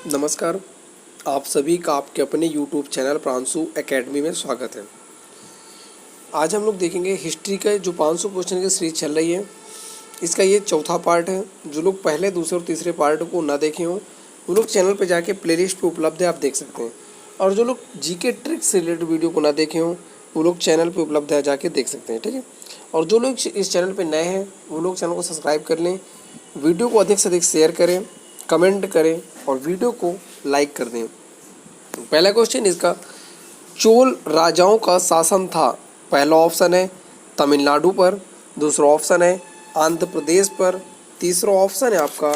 नमस्कार, आप सभी का आपके अपने YouTube चैनल प्रांशु एकेडमी में स्वागत है। आज हम लोग देखेंगे हिस्ट्री का जो 500 क्वेश्चन की सीरीज चल रही है, इसका ये चौथा पार्ट है। जो लोग पहले, दूसरे और तीसरे पार्ट को ना देखे हों वो लोग चैनल पर जाके प्लेलिस्ट पे उपलब्ध है, आप देख सकते हैं। और जो लोग जीके ट्रिक्स से रिलेटेड वीडियो को ना देखे हों वो लोग चैनल पर उपलब्ध है, जाके देख सकते हैं, ठीक है। और जो लोग इस चैनल पर नए हैं वो लोग चैनल को सब्सक्राइब कर लें, वीडियो को अधिक से अधिक शेयर करें, कमेंट करें और वीडियो को लाइक कर दें। पहला क्वेश्चन इसका, चोल राजाओं का शासन था। पहला ऑप्शन है तमिलनाडु पर, दूसरा ऑप्शन है आंध्र प्रदेश पर, तीसरा ऑप्शन है आपका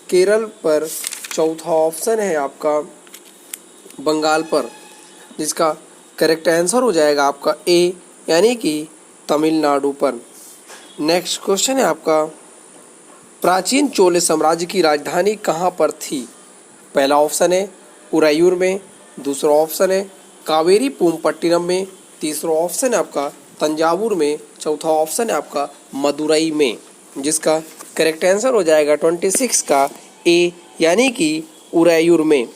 केरल पर, चौथा ऑप्शन है आपका बंगाल पर, जिसका करेक्ट आंसर हो जाएगा आपका ए यानी कि तमिलनाडु पर। नेक्स्ट क्वेश्चन है आपका, प्राचीन चोल साम्राज्य की राजधानी कहाँ पर थी। पहला ऑप्शन है उरायूर में, दूसरा ऑप्शन है कावेरी पूमपट्टिनम में, तीसरा ऑप्शन है आपका तंजावुर में, चौथा ऑप्शन है आपका मदुरई में, जिसका करेक्ट आंसर हो जाएगा 26 का ए यानी कि उरायूर में।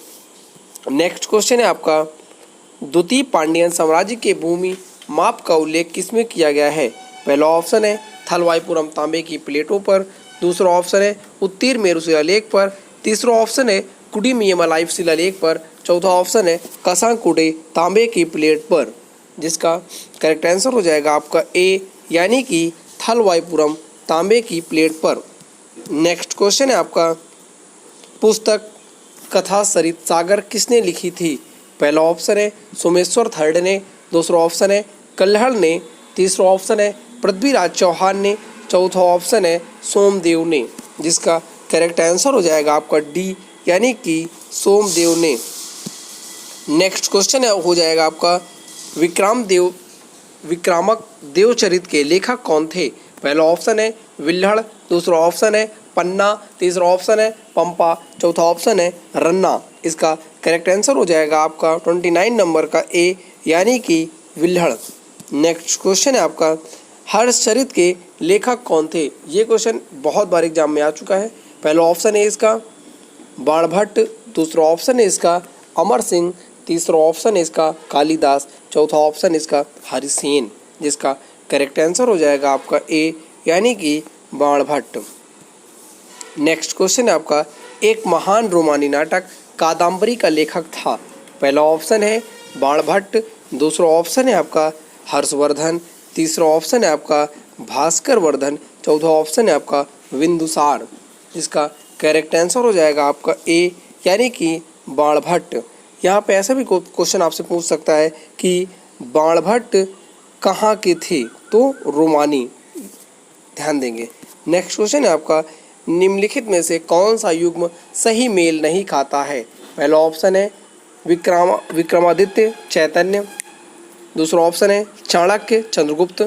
नेक्स्ट क्वेश्चन है आपका, द्वितीय पांड्यन साम्राज्य के भूमि माप का उल्लेख किसमें किया गया है। पहला ऑप्शन है थलवाईपुरम तांबे की प्लेटों पर, दूसरा ऑप्शन है उत्तीर मेरु शिलालेख पर, तीसरा ऑप्शन है कुडीमियमलाई शिलालेख पर, चौथा ऑप्शन है कसांकुडे तांबे की प्लेट पर, जिसका करेक्ट आंसर हो जाएगा आपका ए यानी कि थलवाईपुरम तांबे की प्लेट पर। नेक्स्ट क्वेश्चन है आपका, पुस्तक कथा सरित सागर किसने लिखी थी। पहला ऑप्शन है सोमेश्वर थर्ड ने, दूसरा ऑप्शन है कल्हड़ ने, तीसरा ऑप्शन है पृथ्वीराज चौहान ने, चौथा ऑप्शन है सोमदेव ने, जिसका करेक्ट आंसर हो जाएगा आपका डी यानी कि सोमदेव ने। नेक्स्ट क्वेश्चन हो जाएगा आपका, विक्रामक देवचरित के लेखक कौन थे। पहला ऑप्शन है विल्हड़, दूसरा ऑप्शन है पन्ना, तीसरा ऑप्शन है पंपा, चौथा ऑप्शन है रन्ना, इसका करेक्ट आंसर हो जाएगा आपका 29 नंबर का ए यानी कि विल्हड़। नेक्स्ट क्वेश्चन है आपका, हर्षचरित के लेखक कौन थे। ये क्वेश्चन बहुत बार एग्जाम में आ चुका है। पहला ऑप्शन है इसका बाणभट्ट, दूसरा ऑप्शन है इसका अमर सिंह, तीसरा ऑप्शन है इसका कालिदास, चौथा ऑप्शन इसका हरिसेन, जिसका करेक्ट आंसर हो जाएगा आपका ए यानी कि बाणभट्ट। नेक्स्ट क्वेश्चन है आपका, एक महान रोमानी नाटक कादम्बरी का लेखक था। पहला ऑप्शन है बाणभट्ट, दूसरा ऑप्शन है आपका हर्षवर्धन, तीसरा ऑप्शन है आपका भास्कर वर्धन, चौथा ऑप्शन है आपका बिंदुसार, जिसका करेक्ट आंसर हो जाएगा आपका ए यानी कि बाणभट्ट। यहाँ पे ऐसा भी क्वेश्चन आपसे पूछ सकता है कि बाणभट्ट कहाँ के थे, तो रोमानी, ध्यान देंगे। नेक्स्ट क्वेश्चन है आपका, निम्नलिखित में से कौन सा युग्म सही मेल नहीं खाता है। पहला ऑप्शन है विक्रमादित्य चैतन्य, दूसरा ऑप्शन है चाणक्य चंद्रगुप्त,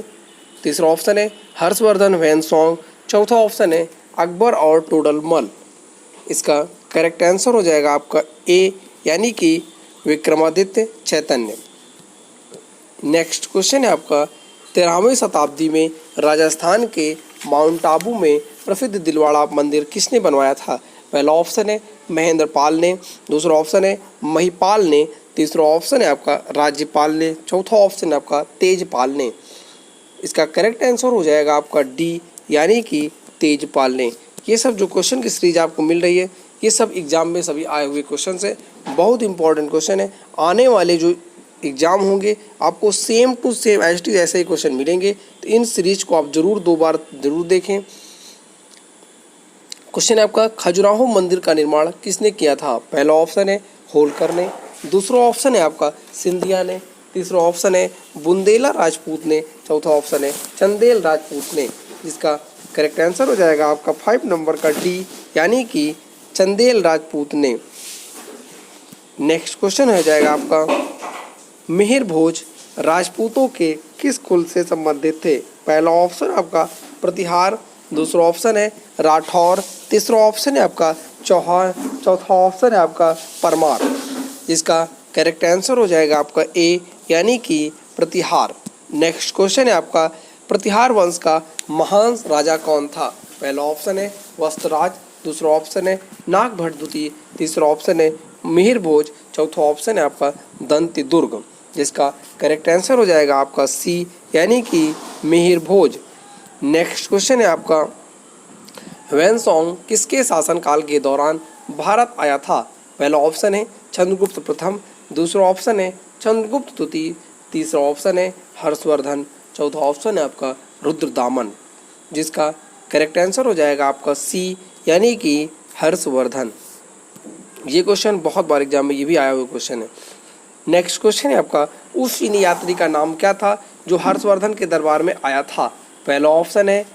तीसरा ऑप्शन है हर्षवर्धन वैनसोंग, चौथा ऑप्शन है अकबर और टोडरमल, इसका करेक्ट आंसर हो जाएगा आपका ए यानी कि विक्रमादित्य चैतन्य। नेक्स्ट क्वेश्चन है आपका, 13वीं शताब्दी में राजस्थान के माउंट आबू में प्रसिद्ध दिलवाड़ा मंदिर किसने बनवाया था। पहला ऑप्शन है महेंद्र पाल ने, दूसरा ऑप्शन है महिपाल ने, तीसरा ऑप्शन है आपका राज्यपाल ने, चौथा ऑप्शन है आपका तेजपाल ने, इसका करेक्ट आंसर हो जाएगा आपका डी यानी कि तेजपाल ने। ये सब जो क्वेश्चन की सीरीज आपको मिल रही है ये सब एग्जाम में सभी आए हुए क्वेश्चन है, बहुत इंपॉर्टेंट क्वेश्चन है। आने वाले जो एग्जाम होंगे आपको सेम टू सेम एज ऐसे ही क्वेश्चन मिलेंगे, तो इन सीरीज को आप जरूर 2 बार जरूर देखें। क्वेश्चन है आपका, खजुराहो मंदिर का निर्माण किसने किया था। पहला ऑप्शन है होलकर ने, दूसरा ऑप्शन है आपका सिंधिया ने, तीसरा ऑप्शन है बुंदेला राजपूत ने, चौथा ऑप्शन है चंदेल राजपूत ने, जिसका करेक्ट आंसर हो जाएगा आपका 5 नंबर का डी यानी कि चंदेल राजपूत ने। नेक्स्ट क्वेश्चन हो जाएगा आपका, मिहिर भोज राजपूतों के किस कुल से संबंधित थे। पहला ऑप्शन आपका प्रतिहार, दूसरा ऑप्शन है राठौर, तीसरा ऑप्शन है आपका चौहान, चौथा ऑप्शन है आपका परमार, जिसका करेक्ट आंसर हो जाएगा आपका ए यानी कि प्रतिहार। नेक्स्ट क्वेश्चन है आपका, प्रतिहार वंश का महान राजा कौन था। पहला ऑप्शन है वस्त्रराज, दूसरा ऑप्शन है नागभट्ट द्वितीय, तीसरा ऑप्शन है मिहिर भोज, चौथा ऑप्शन है आपका दंती दुर्ग, जिसका करेक्ट आंसर हो जाएगा आपका सी यानी कि मिहिर भोज। नेक्स्ट क्वेश्चन है आपका ह्वेनसोंग किसके शासनकाल के दौरान भारत आया था? पहला ऑप्शन है चंद्रगुप्त प्रथम, दूसरा ऑप्शन है चंद्रगुप्त द्वितीय, तीसरा ऑप्शन है हर्षवर्धन, चौथा ऑप्शन है आपका रुद्रदामन, जिसका करेक्ट आंसर हो जाएगा आपका सी यानी कि हर्षवर्धन। ये क्वेश्चन बहुत बार एग्जाम में ये भी आया हुआ क्वेश्चन है। नेक्स्ट क्वेश्चन है आपका उस चीनी यात्री का नाम क्या था जो हर्षवर्धन के दरबार में आया था? पहला ऑप्शन है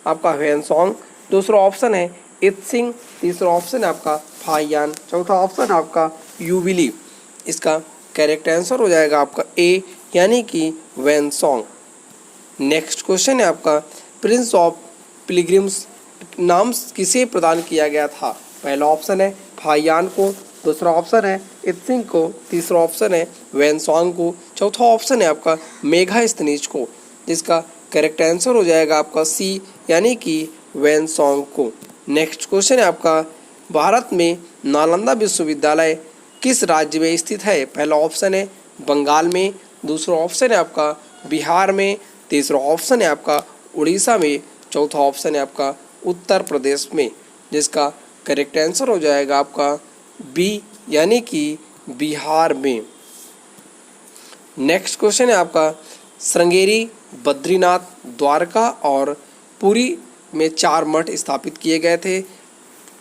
आपका ह्वेनसोंग, दूसरा ऑप्शन है इत्सिंग, तीसरा ऑप्शन है आपका फाहियान, चौथा ऑप्शन है आपका यूबिली। इसका करेक्ट आंसर हो जाएगा आपका ए यानी कि ह्वेनसोंग। नेक्स्ट क्वेश्चन है आपका प्रिंस ऑफ पिलग्रिम्स नाम किसे प्रदान किया गया था? पहला ऑप्शन है फाहियान को, दूसरा ऑप्शन है इत्सिंग को, तीसरा ऑप्शन है ह्वेनसोंग को, चौथा ऑप्शन है आपका मेघास्तनीज को, जिसका करेक्ट आंसर हो जाएगा आपका सी यानी कि ह्वेनसोंग को। नेक्स्ट क्वेश्चन है आपका भारत में नालंदा विश्वविद्यालय किस राज्य में स्थित है? पहला ऑप्शन है बंगाल में, दूसरा ऑप्शन है आपका बिहार में, तीसरा ऑप्शन है आपका उड़ीसा में, चौथा ऑप्शन है आपका उत्तर प्रदेश में, जिसका करेक्ट आंसर हो जाएगा आपका बी यानी कि बिहार में। नेक्स्ट क्वेश्चन है आपका श्रृंगेरी, बद्रीनाथ, द्वारका और पुरी में 4 मठ स्थापित किए गए थे।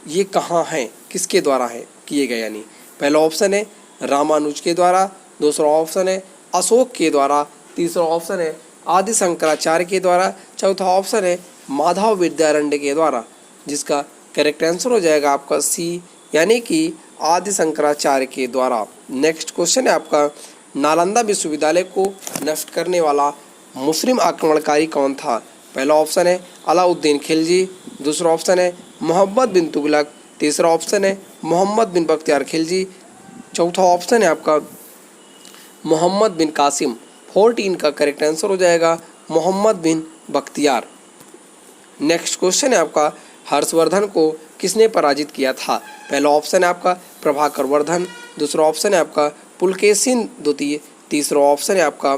ये कहाँ हैं, किसके द्वारा है किए गए? यानी पहला ऑप्शन है रामानुज के द्वारा, दूसरा ऑप्शन है अशोक के द्वारा, तीसरा ऑप्शन है आदि शंकराचार्य के द्वारा, चौथा ऑप्शन है माधव विद्यारण्य के द्वारा, जिसका करेक्ट आंसर हो जाएगा आपका सी यानी कि आदि शंकराचार्य के द्वारा। नेक्स्ट क्वेश्चन है आपका नालंदा विश्वविद्यालय को नष्ट करने वाला मुस्लिम आक्रमणकारी कौन था? पहला ऑप्शन है अलाउद्दीन खिलजी, दूसरा ऑप्शन है मोहम्मद बिन तुगलक, तीसरा ऑप्शन है मोहम्मद बिन बख्तियार खिलजी, चौथा ऑप्शन है आपका मोहम्मद बिन कासिम। 14 का करेक्ट आंसर हो जाएगा मोहम्मद बिन बख्तियार। नेक्स्ट क्वेश्चन है आपका हर्षवर्धन को किसने पराजित किया था? पहला ऑप्शन है आपका प्रभाकर वर्धन, दूसरा ऑप्शन है आपका पुलकेशिन द्वितीय, तीसरा ऑप्शन है आपका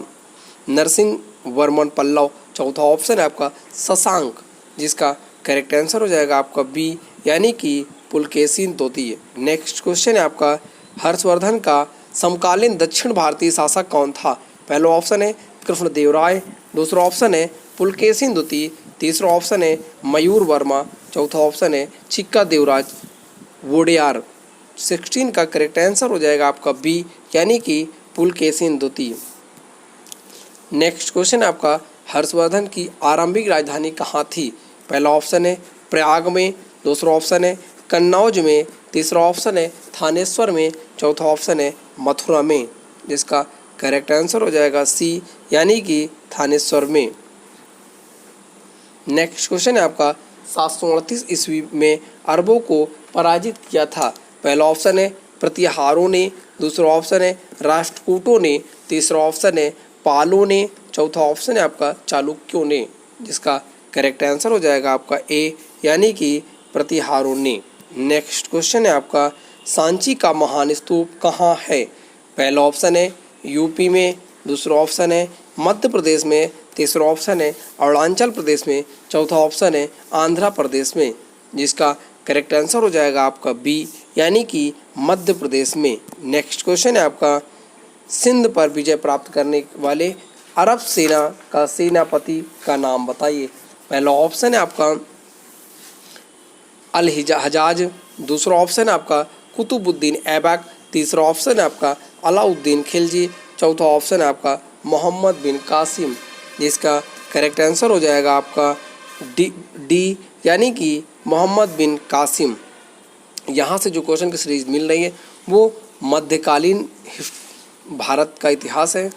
नरसिंह वर्मन पल्लव, चौथा ऑप्शन है आपका शशांक, जिसका करेक्ट आंसर हो जाएगा आपका बी यानी कि पुलकेशिन द्वितीय। नेक्स्ट क्वेश्चन है आपका हर्षवर्धन का समकालीन दक्षिण भारतीय शासक कौन था? पहला ऑप्शन है कृष्णदेवराय, दूसरा ऑप्शन है पुलकेशिन द्वितीय, तीसरा ऑप्शन है मयूर वर्मा, चौथा ऑप्शन है चिक्का देवराज वोडेयार। 16 का करेक्ट आंसर हो जाएगा आपका बी यानी कि पुलकेशिन द्वितीय। नेक्स्ट क्वेश्चन है आपका हर्षवर्धन की आरंभिक राजधानी कहाँ थी? पहला ऑप्शन है प्रयाग में, दूसरा ऑप्शन है कन्नौज में, तीसरा ऑप्शन है थानेश्वर में, चौथा ऑप्शन है मथुरा में, जिसका करेक्ट आंसर हो जाएगा सी यानी कि थानेश्वर में। नेक्स्ट क्वेश्चन है आपका 738 ईस्वी में अरबों को पराजित किया था। पहला ऑप्शन है प्रतिहारों ने, दूसरा ऑप्शन है राष्ट्रकूटों ने, तीसरा ऑप्शन है पालों ने, चौथा ऑप्शन है आपका चालुक्यों ने, जिसका करेक्ट आंसर हो जाएगा आपका ए यानी कि प्रतिहारों ने। नेक्स्ट क्वेश्चन है आपका सांची का महान स्तूप कहाँ है? पहला ऑप्शन है यूपी में, दूसरा ऑप्शन है मध्य प्रदेश में, तीसरा ऑप्शन है अरुणाचल प्रदेश में, चौथा ऑप्शन है आंध्र प्रदेश में, जिसका करेक्ट आंसर हो जाएगा आपका बी यानी कि मध्य प्रदेश में। नेक्स्ट क्वेश्चन है आपका सिंध पर विजय प्राप्त करने वाले अरब सेना का सेनापति का नाम बताइए। पहला ऑप्शन है आपका अल हजाज, दूसरा ऑप्शन है आपका कुतुबुद्दीन ऐबक, तीसरा ऑप्शन है आपका अलाउद्दीन खिलजी, चौथा ऑप्शन है आपका मोहम्मद बिन कासिम, जिसका करेक्ट आंसर हो जाएगा आपका डी यानी कि मोहम्मद बिन कासिम। यहाँ से जो क्वेश्चन की सीरीज मिल रही है वो मध्यकालीन भारत का इतिहास है।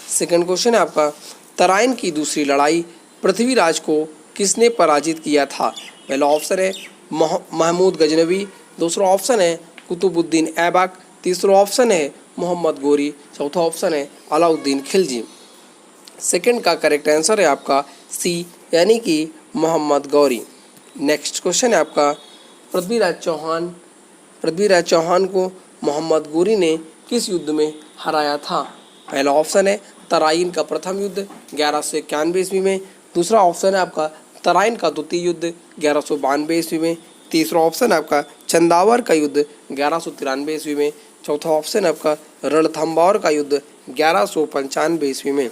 सेकंड क्वेश्चन है आपका तराइन की दूसरी लड़ाई पृथ्वीराज को किसने पराजित किया था? पहला ऑप्शन है महमूद गजनवी, दूसरा ऑप्शन है कुतुबुद्दीन ऐबक, तीसरा ऑप्शन है मोहम्मद गोरी, चौथा ऑप्शन है अलाउद्दीन खिलजी। सेकंड का करेक्ट आंसर है आपका सी यानी कि मोहम्मद गौरी। नेक्स्ट क्वेश्चन है आपका पृथ्वीराज चौहान को मोहम्मद गोरी ने किस युद्ध में हराया था? पहला ऑप्शन है तराइन का प्रथम युद्ध 1191 ईस्वी में। दूसरा ऑप्शन है आपका तराइन का द्वितीय युद्ध 1192 ईस्वी में। तीसरा ऑप्शन है आपका चंदावर का युद्ध 1193 ईस्वी में। चौथा ऑप्शन है आपका रणथंभौर का युद्ध 1195 ईस्वी में,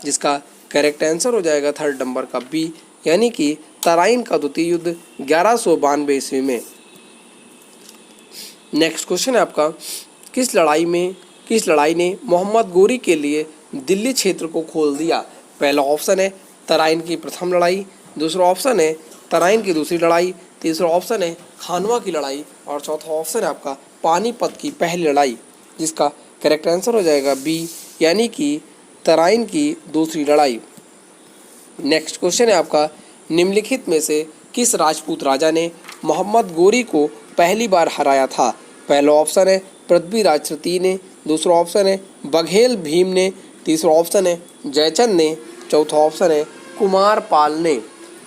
जिसका करेक्ट आंसर हो जाएगा थर्ड नंबर का बी, यानी कि तराइन का द्वितीय युद्ध 1192 ईस्वी में। नेक्स्ट क्वेश्चन है आपका, किस लड़ाई ने मोहम्मद गोरी के लिए दिल्ली क्षेत्र को खोल दिया? पहला ऑप्शन है तराइन की प्रथम लड़ाई। दूसरा ऑप्शन है तराइन की दूसरी लड़ाई। तीसरा ऑप्शन है खानवा की लड़ाई। और चौथा ऑप्शन है आपका पानीपत की पहली लड़ाई, जिसका करेक्ट आंसर हो जाएगा बी, यानी कि तराइन की दूसरी लड़ाई। नेक्स्ट क्वेश्चन है आपका, निम्नलिखित में से किस राजपूत राजा ने मोहम्मद गोरी को पहली बार हराया था? पहला ऑप्शन है पृथ्वीराज तृतीय ने। दूसरा ऑप्शन है बघेल भीम ने। तीसरा ऑप्शन है जयचंद ने। चौथा ऑप्शन है कुमार पाल ने,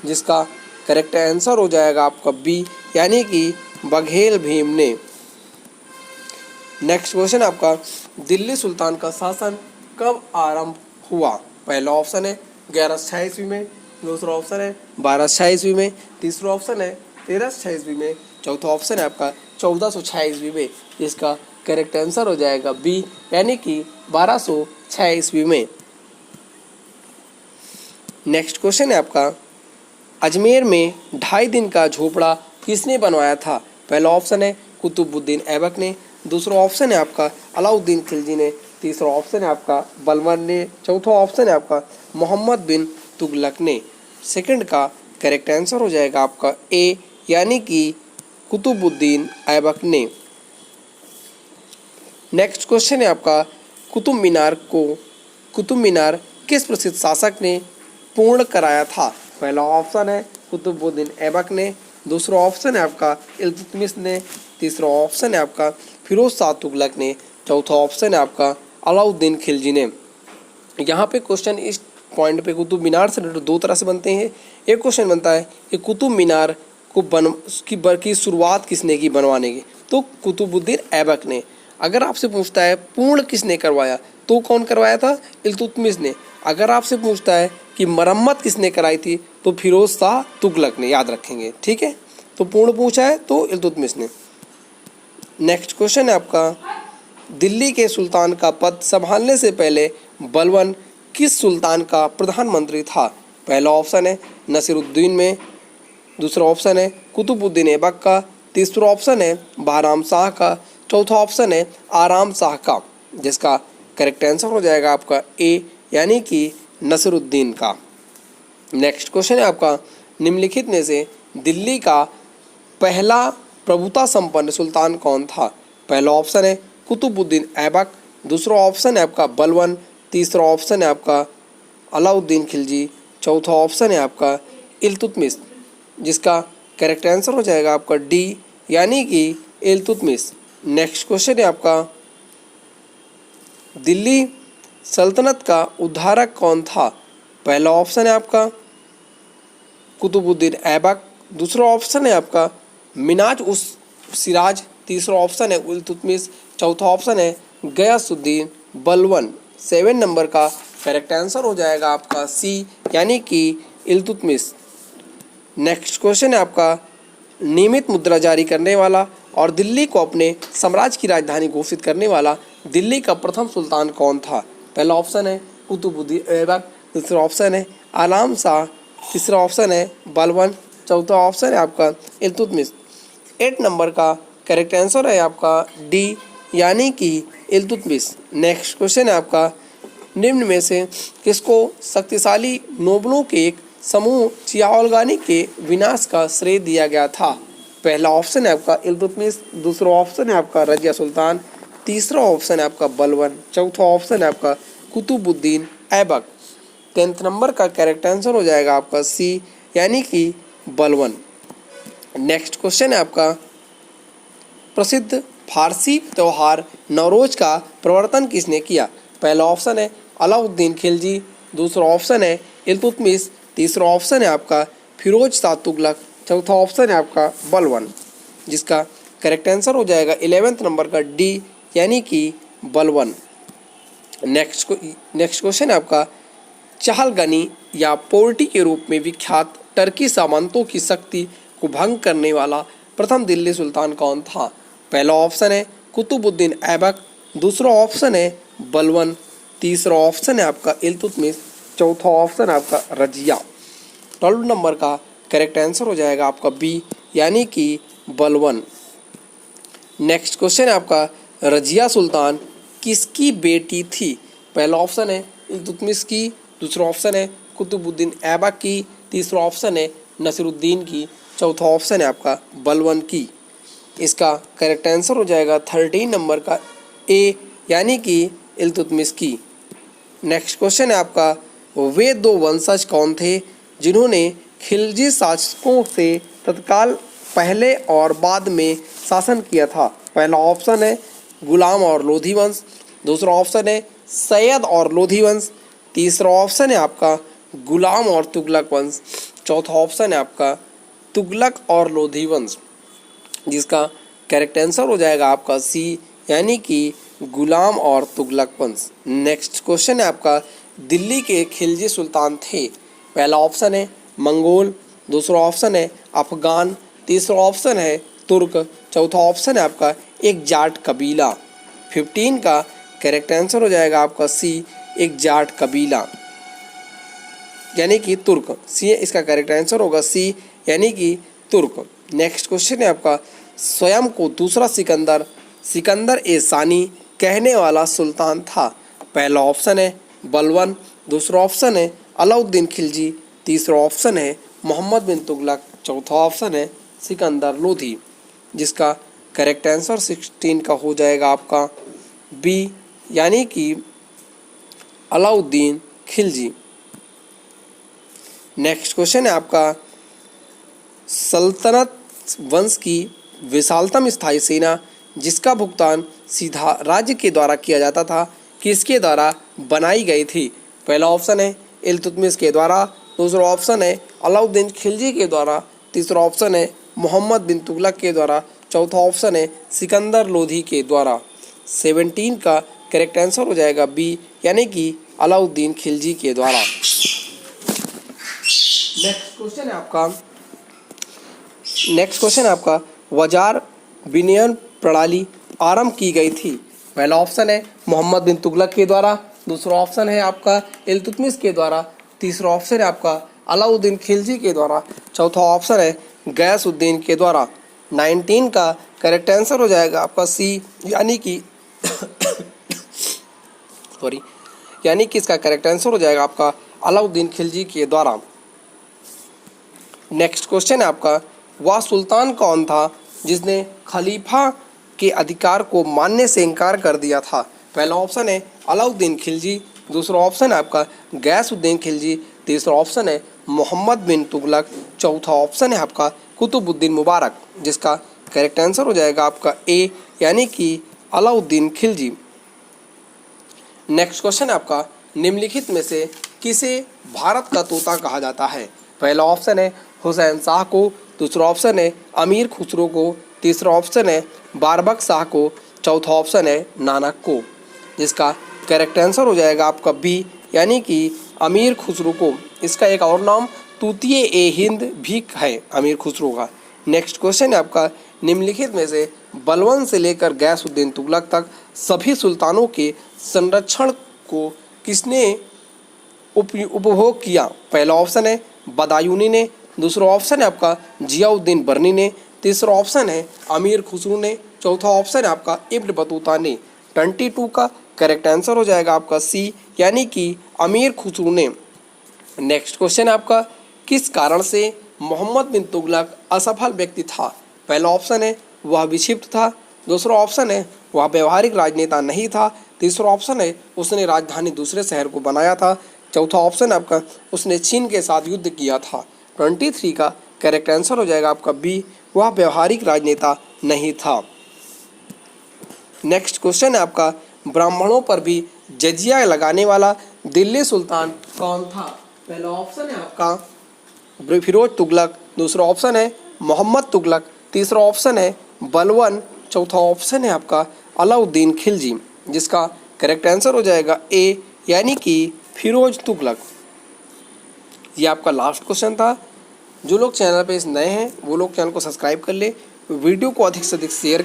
जिसका करेक्ट आंसर हो जाएगा आपका बी, यानी कि बघेल भीम ने। नेक्स्ट क्वेश्चन आपका, दिल्ली सुल्तान का शासन कब आरंभ हुआ? पहला ऑप्शन है 1126 ईस्वी में। दूसरा ऑप्शन है 1226 ईस्वी में। तीसरा ऑप्शन है 1326 ईस्वी में। चौथा ऑप्शन है आपका 1406 ईस्वी में, जिसका करेक्ट आंसर हो जाएगा बी, यानी कि 1206 ईस्वी में। नेक्स्ट क्वेश्चन है आपका, अजमेर में 2.5 दिन का झोपड़ा किसने बनवाया था? पहला ऑप्शन है कुतुबुद्दीन ऐबक ने। दूसरा ऑप्शन है आपका अलाउद्दीन खिलजी ने। तीसरा ऑप्शन है आपका बलबन ने। चौथा ऑप्शन है आपका मोहम्मद बिन तुगलक ने। सेकंड का करेक्ट आंसर हो जाएगा आपका ए, यानी कि कुतुबुद्दीन ऐबक ने। नेक्स्ट क्वेश्चन है आपका, कुतुब मीनार किस प्रसिद्ध शासक ने पूर्ण कराया था? पहला ऑप्शन है कुतुबुद्दीन ऐबक ने। दूसरा ऑप्शन है आपका इल्तुतमिश ने। तीसरा ऑप्शन है आपका फिरोज शाह तुगलक ने। चौथा ऑप्शन है आपका अलाउद्दीन खिलजी ने। यहाँ पे क्वेश्चन इस पॉइंट पे कुतुब मीनार से रिलेटेड दो तरह से बनते हैं। एक क्वेश्चन बनता है कि कुतुब मीनार की शुरुआत किसने की बनवाने की? तो कुतुबुद्दीन ऐबक ने। अगर आपसे पूछता है पूर्ण किसने करवाया, तो कौन करवाया था? इल्तुतमिश ने। अगर आपसे पूछता है कि मरम्मत किसने कराई थी, तो फिरोज शाह तुगलक ने, याद रखेंगे। ठीक है, तो पूर्ण पूछा है तो इल्तुतमिश ने। नेक्स्ट क्वेश्चन है आपका, दिल्ली के सुल्तान का पद संभालने से पहले बलबन किस सुल्तान का प्रधानमंत्री था? पहला ऑप्शन है नसीरुद्दीन में। दूसरा ऑप्शन है कुतुबुद्दीन ऐबक का। तीसरा ऑप्शन है बहराम शाह का। चौथा ऑप्शन है आराम शाह का, जिसका करेक्ट आंसर हो जाएगा आपका ए, यानी कि नसीरुद्दीन का। नेक्स्ट क्वेश्चन है आपका, निम्नलिखित में से दिल्ली का पहला प्रभुता संपन्न सुल्तान कौन था? पहला ऑप्शन है कुतुबुद्दीन ऐबक। दूसरा ऑप्शन है आपका बलबन। तीसरा ऑप्शन है आपका अलाउद्दीन खिलजी। चौथा ऑप्शन है आपका इल्तुतमिश, जिसका करेक्ट आंसर हो जाएगा आपका डी, यानी कि इल्तुतमिश। नेक्स्ट क्वेश्चन है आपका, दिल्ली सल्तनत का उद्धारक कौन था? पहला ऑप्शन है आपका कुतुबुद्दीन ऐबक। दूसरा ऑप्शन है आपका मिनाज उस सिराज। तीसरा ऑप्शन है इल्तुतमिश। चौथा ऑप्शन है गयासुद्दीन बलबन। 7 नंबर का करेक्ट आंसर हो जाएगा आपका सी, यानी कि इल्तुतमिश। नेक्स्ट क्वेश्चन है आपका, नियमित मुद्रा जारी करने वाला और दिल्ली को अपने साम्राज्य की राजधानी घोषित करने वाला दिल्ली का प्रथम सुल्तान कौन था? पहला ऑप्शन है कुतुबुद्दीन ऐबक। दूसरा ऑप्शन है आराम शाह। तीसरा ऑप्शन है बलबन। चौथा ऑप्शन है आपका इल्तुतमिश। 8 नंबर का करेक्ट आंसर है आपका डी, यानी कि इल्तुतमिश। नेक्स्ट क्वेश्चन है आपका, निम्न में से किसको शक्तिशाली नोबलों के एक समूह चियाओलगानी के विनाश का श्रेय दिया गया था? पहला ऑप्शन है आपका इल्तुतमिश। दूसरा ऑप्शन है आपका रजिया सुल्तान। तीसरा ऑप्शन है आपका बलबन। चौथा ऑप्शन है आपका कुतुबुद्दीन ऐबक। 10th नंबर का करेक्ट आंसर हो जाएगा आपका सी, यानी कि बलबन। नेक्स्ट क्वेश्चन है आपका, प्रसिद्ध फारसी त्यौहार नवरोज का प्रवर्तन किसने किया? पहला ऑप्शन है अलाउद्दीन खिलजी। दूसरा ऑप्शन है इल्तुतमिश। तीसरा ऑप्शन है आपका फिरोज शाह तुगलक। चौथा ऑप्शन है आपका बलबन। जिसका करेक्ट आंसर हो जाएगा 11वें नंबर का डी यानी कि बलवन। नेक्स्ट क्वेश्चन है आपका, चहलगनी या पोर्टी के रूप में विख्यात टर्की सामंतों की शक्ति को भंग करने वाला प्रथम दिल्ली सुल्तान कौन था? पहला ऑप्शन है कुतुबुद्दीन ऐबक, दूसरा ऑप्शन है बलवन, तीसरा ऑप्शन है आपका इल्तुतमिश, चौथा ऑप्शन है आपका रजिया। 12 नंबर का करेक्ट आंसर हो जाएगा आपका बी यानी कि बलवन। नेक्स्ट क्वेश्चन है आपका, रजिया सुल्तान किसकी बेटी थी? पहला ऑप्शन है इल्तुतमिश की, दूसरा ऑप्शन है कुतुबुद्दीन ऐबक की, तीसरा ऑप्शन है नसीरुद्दीन की, चौथा ऑप्शन है आपका बलवन की। इसका करेक्ट आंसर हो जाएगा 13 नंबर का ए यानी कि इल्तुतमिश की। नेक्स्ट क्वेश्चन है आपका, वे दो वंशज कौन थे जिन्होंने खिलजी शासकों से तत्काल पहले और बाद में शासन किया था? पहला ऑप्शन है गुलाम और लोधी वंश, दूसरा ऑप्शन है सैयद और लोधी वंश, तीसरा ऑप्शन है आपका गुलाम और तुगलक वंश, चौथा ऑप्शन है आपका तुगलक और लोधी वंश, जिसका करेक्ट आंसर हो जाएगा आपका सी यानी कि गुलाम और तुगलक वंश। नेक्स्ट क्वेश्चन है आपका, दिल्ली के खिलजी सुल्तान थे? पहला ऑप्शन है मंगोल, दूसरा ऑप्शन है अफगान, तीसरा ऑप्शन है तुर्क, चौथा ऑप्शन है आपका एक जाट कबीला। 15 का करेक्ट आंसर हो जाएगा आपका सी एक जाट कबीला यानी कि तुर्क। सी इसका करेक्ट आंसर होगा सी यानी कि तुर्क। नेक्स्ट क्वेश्चन है आपका, स्वयं को दूसरा सिकंदर ए सानी कहने वाला सुल्तान था? पहला ऑप्शन है बलवन, दूसरा ऑप्शन है अलाउद्दीन खिलजी, तीसरा ऑप्शन है मोहम्मद बिन तुगलक, चौथा ऑप्शन है सिकंदर लोधी, जिसका करेक्ट आंसर 16 का हो जाएगा आपका बी यानी कि अलाउद्दीन खिलजी। नेक्स्ट क्वेश्चन है आपका, सल्तनत वंश की विशालतम स्थायी सेना जिसका भुगतान सीधा राज्य के द्वारा किया जाता था किसके द्वारा बनाई गई थी? पहला ऑप्शन है इल्तुतमिश के द्वारा, दूसरा ऑप्शन है अलाउद्दीन खिलजी के द्वारा, तीसरा ऑप्शन है मोहम्मद बिन तुगलक के द्वारा, चौथा ऑप्शन है सिकंदर लोधी के द्वारा। 17 का करेक्ट आंसर हो जाएगा बी यानी कि अलाउद्दीन खिलजी के द्वारा। नेक्स्ट क्वेश्चन है आपका, वजार विनिमय प्रणाली आरंभ की गई थी? पहला ऑप्शन है मोहम्मद बिन तुगलक के द्वारा, दूसरा ऑप्शन है आपका इल्तुतमिश के द्वारा, तीसरा ऑप्शन है आपका अलाउद्दीन खिलजी के द्वारा, चौथा ऑप्शन है गयासुद्दीन के द्वारा। 19 का करेक्ट आंसर हो जाएगा आपका सी यानी कि यानी कि इसका करेक्ट आंसर हो जाएगा आपका अलाउद्दीन खिलजी के द्वारा। नेक्स्ट क्वेश्चन है आपका, वह सुल्तान कौन था जिसने खलीफा के अधिकार को मानने से इनकार कर दिया था? पहला ऑप्शन है अलाउद्दीन खिलजी, दूसरा ऑप्शन है आपका गयासुद्दीन खिलजी, तीसरा ऑप्शन है मोहम्मद बिन तुगलक, चौथा ऑप्शन है आपका कुतुबुद्दीन मुबारक, जिसका करेक्ट आंसर हो जाएगा आपका ए यानी कि अलाउद्दीन खिलजी। नेक्स्ट क्वेश्चन है आपका, निम्नलिखित में से किसे भारत का तोता कहा जाता है? पहला ऑप्शन है हुसैन शाह को, दूसरा ऑप्शन है अमीर खुसरो को, तीसरा ऑप्शन है बारबक शाह को, चौथा ऑप्शन है नानक को, जिसका करेक्ट आंसर हो जाएगा आपका बी यानी कि अमीर खुसरो को। इसका एक और नाम तूतिए ए हिंद भी है अमीर खुसरो का। नेक्स्ट क्वेश्चन है आपका, निम्नलिखित में से बलवन से लेकर गयासुद्दीन तुगलक तक सभी सुल्तानों के संरक्षण को किसने उपभोग किया? पहला ऑप्शन है बदायूनी ने, दूसरा ऑप्शन है आपका जियाउद्दीन बर्नी ने, तीसरा ऑप्शन है अमीर खुसरो ने, चौथा ऑप्शन है आपका इब्न बतूता ने। 22 का करेक्ट आंसर हो जाएगा आपका सी यानी कि अमीर खुसरो ने। नेक्स्ट क्वेश्चन है आपका, किस कारण से मोहम्मद बिन तुगलक असफल व्यक्ति था? पहला ऑप्शन है वह विक्षिप्त था, दूसरा ऑप्शन है वह व्यवहारिक राजनेता नहीं था, तीसरा ऑप्शन है उसने राजधानी दूसरे शहर को बनाया था, चौथा ऑप्शन है आपका उसने चीन के साथ युद्ध किया था। 23 का करेक्ट आंसर हो जाएगा आपका बी, वह व्यवहारिक राजनेता नहीं था। नेक्स्ट क्वेश्चन है आपका, ब्राह्मणों पर भी जजिया लगाने वाला दिल्ली सुल्तान कौन था? पहला ऑप्शन है आपका फिरोज तुगलक, दूसरा ऑप्शन है मोहम्मद तुगलक, तीसरा ऑप्शन है बलवन, चौथा ऑप्शन है आपका अलाउद्दीन खिलजी, जिसका करेक्ट आंसर हो जाएगा ए यानी कि फिरोज तुगलक। ये आपका लास्ट क्वेश्चन था। जो लोग चैनल पे नए हैं वो लोग चैनल को सब्सक्राइब कर ले, वीडियो को अधिक से अधिक शेयर